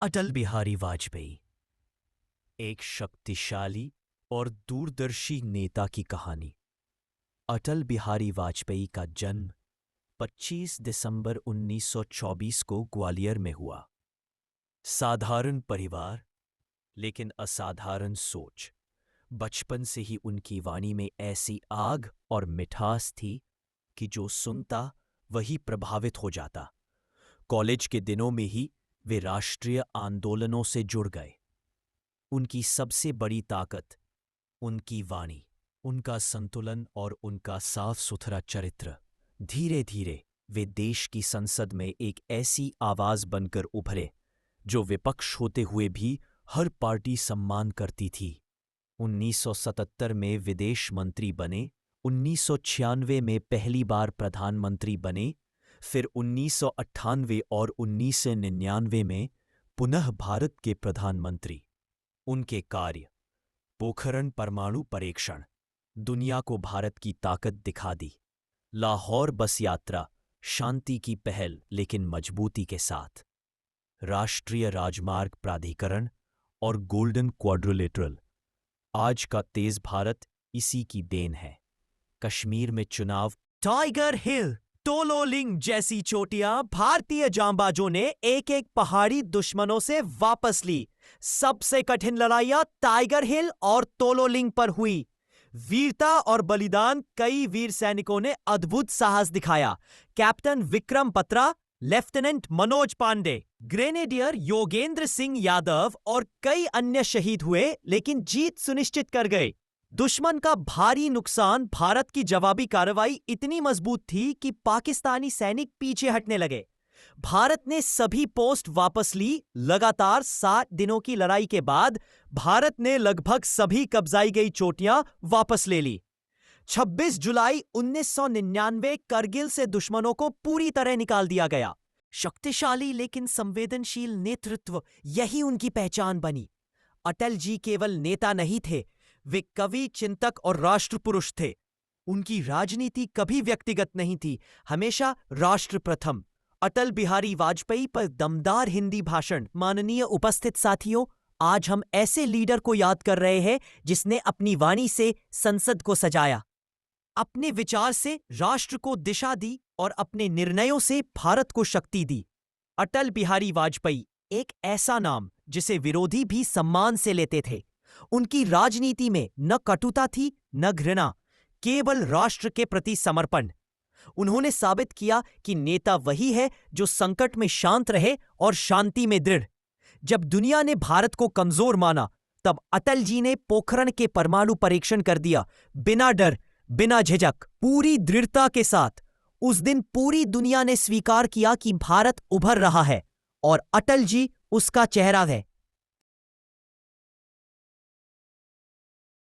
अटल बिहारी वाजपेयी, एक शक्तिशाली और दूरदर्शी नेता की कहानी। अटल बिहारी वाजपेयी का जन्म 25 दिसंबर 1924 को ग्वालियर में हुआ। साधारण परिवार, लेकिन असाधारण सोच। बचपन से ही उनकी वाणी में ऐसी आग और मिठास थी कि जो सुनता वही प्रभावित हो जाता। कॉलेज के दिनों में ही वे राष्ट्रीय आंदोलनों से जुड़ गए। उनकी सबसे बड़ी ताकत उनकी वाणी, उनका संतुलन और उनका साफ सुथरा चरित्र। धीरे धीरे वे देश की संसद में एक ऐसी आवाज बनकर उभरे जो विपक्ष होते हुए भी हर पार्टी सम्मान करती थी। 1977 में विदेश मंत्री बने, 1996 में पहली बार प्रधानमंत्री बने, फिर 1998 और 1999 में पुनः भारत के प्रधानमंत्री। उनके कार्य, पोखरण परमाणु परीक्षण, दुनिया को भारत की ताकत दिखा दी। लाहौर बस यात्रा, शांति की पहल लेकिन मजबूती के साथ। राष्ट्रीय राजमार्ग प्राधिकरण और गोल्डन क्वाड्रिलेटरल, आज का तेज भारत इसी की देन है। कश्मीर में चुनाव, टाइगर हिल, तोलोलिंग जैसी चोटियां भारतीय जांबाजों ने एक एक पहाड़ी दुश्मनों से वापस ली। सबसे कठिन लड़ाइयां टाइगर हिल और तोलोलिंग पर हुई। वीरता और बलिदान, कई वीर सैनिकों ने अद्भुत साहस दिखाया। Captain Vikram Batra, lieutenant Manoj Pandey, grenadier Yogendra Singh Yadav और कई अन्य शहीद हुए, लेकिन जीत सुनिश्चित कर गए। दुश्मन का भारी नुकसान। भारत की जवाबी कार्रवाई इतनी मजबूत थी कि पाकिस्तानी सैनिक पीछे हटने लगे। भारत ने सभी पोस्ट वापस ली। लगातार 7 दिनों की लड़ाई के बाद भारत ने लगभग सभी कब्जाई गई चोटियां वापस ले ली। 26 जुलाई 1999 करगिल से दुश्मनों को पूरी तरह निकाल दिया गया। शक्तिशाली लेकिन संवेदनशील नेतृत्व, यही उनकी पहचान बनी। अटल जी केवल नेता नहीं थे, वे कवि, चिंतक और राष्ट्रपुरुष थे। उनकी राजनीति कभी व्यक्तिगत नहीं थी, हमेशा राष्ट्र प्रथम। अटल बिहारी वाजपेयी पर दमदार हिंदी भाषण। माननीय उपस्थित साथियों, आज हम ऐसे लीडर को याद कर रहे हैं जिसने अपनी वाणी से संसद को सजाया, अपने विचार से राष्ट्र को दिशा दी और अपने निर्णयों से भारत को शक्ति दी। अटल बिहारी वाजपेयी, एक ऐसा नाम जिसे विरोधी भी सम्मान से लेते थे। उनकी राजनीति में न कटुता थी न घृणा, केवल राष्ट्र के प्रति समर्पण। उन्होंने साबित किया कि नेता वही है जो संकट में शांत रहे और शांति में दृढ़। जब दुनिया ने भारत को कमजोर माना, तब अटल जी ने पोखरण के परमाणु परीक्षण कर दिया, बिना डर, बिना झिझक, पूरी दृढ़ता के साथ। उस दिन पूरी दुनिया ने स्वीकार किया कि भारत उभर रहा है और अटल जी उसका चेहरा है।